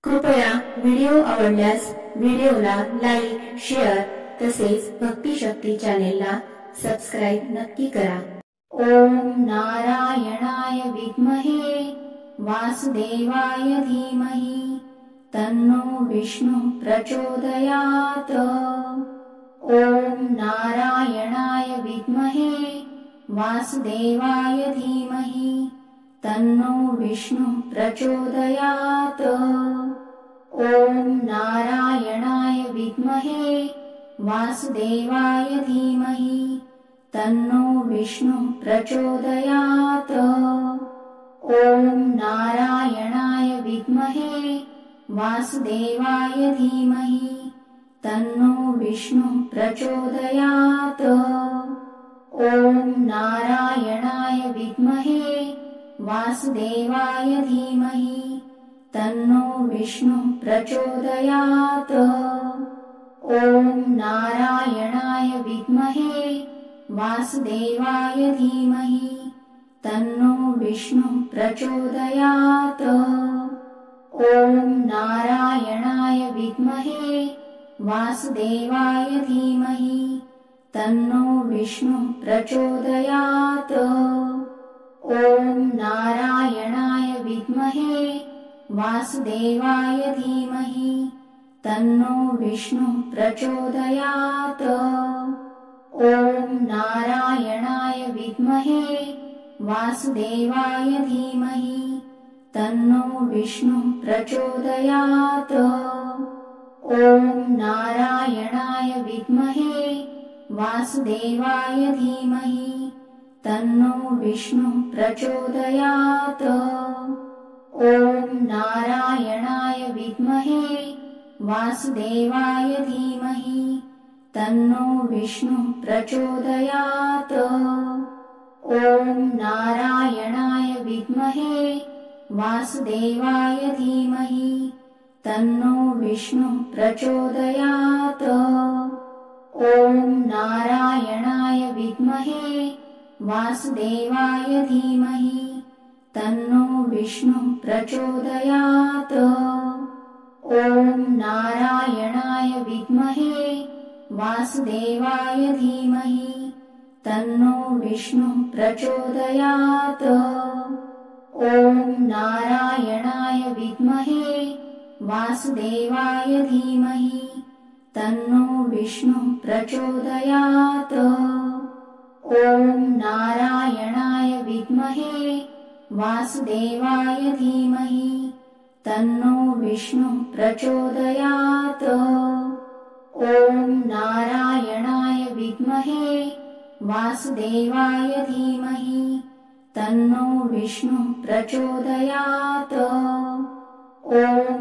कृपया व्हिडिओ आवडल्यास व्हिडिओला लाईक, शेअर तसेच भक्ती शक्ती चॅनेलला सबस्क्राइब नक्की करा। ओम नारायणाय विद्महे वासुदेवाय धीमहि तन्नो विष्णु प्रचोदयात्। ओम नारायणाय विद्महे वासुदेवाय धीमहि तन्नो विष्णु प्रचोदयात्। ओम नारायणाय विद्महे वासुदेवाय धीमहि तन्नो विष्णु प्रचोदयात्। ओम नारायणाय विद्महे वासुदेवाय धीमहि तन्नो विष्णु प्रचोदयात्। ओम नारायणाय विद्महे वासुदेवाय धीमहि तन्नो विष्णु प्रचोदयात्। ओम नारायणाय विद्महे वासुदेवाय धीमहि तन्नो विष्णु प्रचोदयात्। ओम नारायणाय विद्महे वासुदेवाय धीमहि तन्नो विष्णु प्रचोदयात्। ओम नारायणाय विद्महे वासुदेवाय धीमहि तन्नो विष्णु प्रचोदयात्। ओम नारायणाय विद्महे वासुदेवाय धीमहि तन्नो विष्णु प्रचोदयात्। ओम नारायणाय विद्महे वासुदेवाय धीमहि तन्नो विष्णु प्रचोदयात्। ओम नारायणाय विद्महे वासुदेवाय धीमहि तन्नो विष्णु प्रचोदयात्। ओम नारायणाय विद्महे वासुदेवाय धीमहि तन्नो विष्णु प्रचोदयात्। ओम नारायणाय विद्महे वासुदेवाय धीमहि तन्नो विष्णु प्रचोदयात्। ओम नारायणाय विद्महे वासुदेवाय धीमहि तन्नो विष्णु प्रचोदयात्। ओम नारायणाय विद्महे वासुदेवाय धीमहि तन्नो विष्णु प्रचोदयात्। ओम नारायणाय विद्महे वासुदेवाय धीमहि तन्नो विष्णु प्रचोदयात्। ओम नारायणाय विद्महे वासुदेवाय धीमहि तन्नो विष्णु प्रचोदयात्। ओम